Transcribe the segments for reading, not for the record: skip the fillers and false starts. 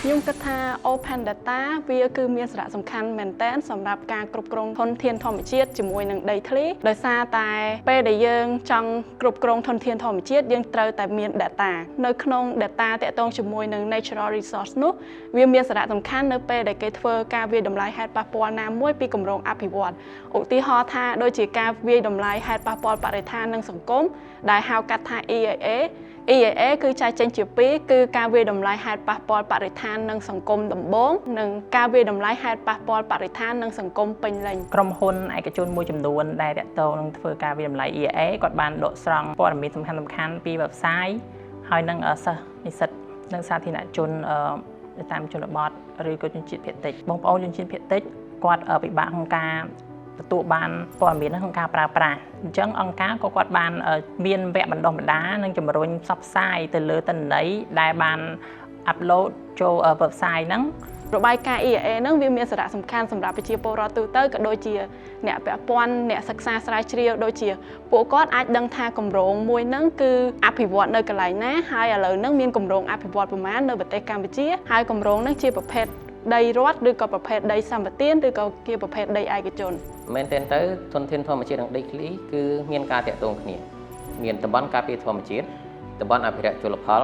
ខ្ញុំគិតថា Open Data វាគឺមានសារៈសំខាន់មែនទែនសម្រាប់ការគ្រប់គ្រងធនធានធម្មជាតិជាមួយនឹងដីធ្លីដោយសារតែពេលដែលយើងចង់គ្រប់គ្រងធនធានធម្មជាតិយើងត្រូវតែមាន data នៅក្នុង data តាក់ទងជាមួយនឹង natural resource នោះវាមានសារៈសំខាន់នៅពេលដែលគេធ្វើការវាយតម្លៃហេតុប៉ះពាល់ណាមួយពីគម្រោងអភិវឌ្ឍឧទាហរណ៍ថាដូចជាការវាយតម្លៃហេតុប៉ះពាល់បរិស្ថាននិងសង្គមដែលហៅកាត់ថា EIA គឺចែកចេញជាពីរគឺការវាយតម្លៃហេតុប៉ះពាល់បរិស្ថាននិងសង្គមដំបូងនិងការវាយតម្លៃហេតុប៉ះពាល់បរិស្ថាននិងសង្គមពេញលេញក្រុមហ៊ុនឯកជនមួយចំនួនដែលតាក់ទងនឹងធ្វើការវាយតម្លៃ EIA គាត់បានដកស្រង់ព័ត៌មានសំខាន់ៗពី website ហើយនឹងសិស្សនិស្សិតនិងសាធារណជនតាមជនបទឬក៏ជនជាតិភាគតិចបងប្អូនជនជាតិភាគតិចគាត់ពិបាកក្នុងការទទួលបានព័ត៌មានក្នុងការប្រើប្រាស់អញ្ចឹងអង្គការក៏គាត់បានមានវគ្គបណ្ដុះបណ្ដាលនិងជំរុញផ្សព្វផ្សាយទៅលើទិន្នន័យដែលបានអាប់ឡូតចូល website ហ្នឹងរបាយការណ៍ EIA ហ្នឹងវាមានសារៈសំខាន់សម្រាប់ប្រជាពលរដ្ឋទូទៅក៏ដូចជាអ្នកពាក់ព័ន្ធអ្នកសិក្សាស្រាវជ្រាវដូចជាពួកគាត់អាចដឹងថាគម្រោងមួយហ្នឹងគឺអភិវឌ្ឍនៅកន្លែងណាហើយឥឡូវហ្នឹងមានគម្រោងអភិវឌ្ឍប្រមាណនៅប្រទេសកម្ពុជាហើយគម្រោងហ្នឹងជាប្រភេទដីរដ្ឋឬក៏ប្រភេទដីសម្បត្តិឬក៏ជាប្រភេទដីឯកជនមែនទែនទៅធនធានធម្មជាតិនិងដីធ្លីគឺមានការតាក់ទងគ្នាមានតំបន់ការពារធម្មជាតិតំបន់អភិរក្សជលផល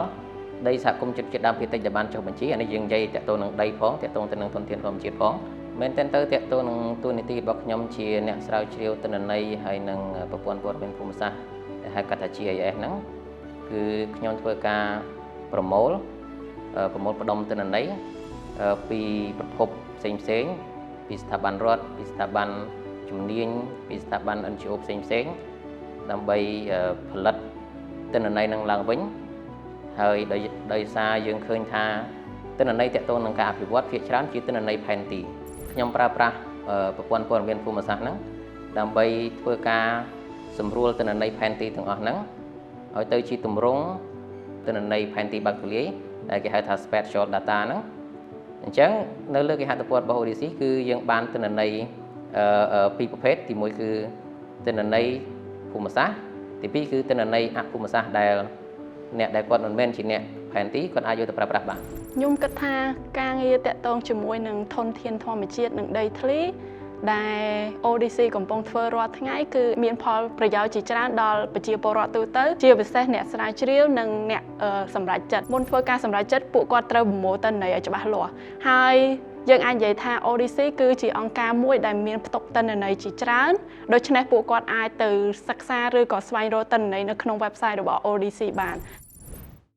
ដីសហគមន៍ជាតិដើមភាគតិចដែលបានចុះបញ្ជីអានេះយើងនិយាយតាក់ទងនឹងដីផងតាក់ទងទៅនឹងធនធានធម្មជាតិផងមែនទែនទៅតាក់ទងនឹងទូនីតិរបស់ខ្ញុំជាអ្នកស្រាវជ្រាវទិន្នន័យហើយនឹងប្រព័ន្ធព័ត៌មានភូមិសាស្ត្រដែលហៅកាត់ថា GIS ហ្នឹងគឺខ្ញុំធ្វើការប្រមូលផ្ដុំទិន្នន័យពីប្រភពផ្សេងពីស្ថាប័នរដ្ឋពីស្ថាប័នជំនាញពីស្ថាប័ន NGO ផ្សេងដើម្បីផលិតទិន្នន័យនឹងឡើងវិញហើយដោយសារយើងឃើញថាទិន្នន័យតាក់ទងនឹងការអភិវឌ្ឍភាគច្រើនជាទិន្នន័យផែនទីខ្ញុំប្រើប្រាស់ប្រព័ន្ធព័ត៌មានភូមិសាស្ត្រហ្នឹងដើម្បីធ្វើការសម្រួលទិន្នន័យផែនទីទាំងអស់ហ្នឹងឲ្យទៅជាទម្រង់ទិន្នន័យផែនទីបើកទូលាយដែលគេហៅថា spatial data ហ្នឹងអញ្ចឹងនៅលើគេហទំព័ររបស់ ODC គឺយើងបានទិន្នន័យពីរប្រភេទទី1គឺទិន្នន័យភូមិសាស្ត្រទី2គឺទិន្នន័យអភូមិសាស្ត្រដែលអ្នកដែលគាត់មិនមែនជាអ្នកផែនទីគាត់អាចយកទៅប្រើប្រាស់បានខ្ញុំគិតថាការងារតាក់ទងជាមួយនឹងធនធានធម្មជាតិនិងដីធ្លីដែល ODC កំពុងធ្វើរាល់ថ្ងៃគឺមានផលប្រយោជន៍ជាច្រើនដល់ប្រជាពលរដ្ឋទូទៅជាពិសេសអ្នកស្រាវជ្រាវនិងអ្នកសម្រេចចិត្តមុនធ្វើការសម្រេចចិត្តពួកគាត់ត្រូវប្រមូលទិន្នន័យឲ្យច្បាស់លាស់ហើយយើងអាចនិយាយថា ODC គឺជាអង្គការមួយដែលមានផ្ទុកទិន្នន័យជាច្រើនដូច្នេះពួកគាត់អាចទៅសិក្សាឬក៏ស្វែងរកទិន្នន័យនៅក្នុង website របស់ ODC បាន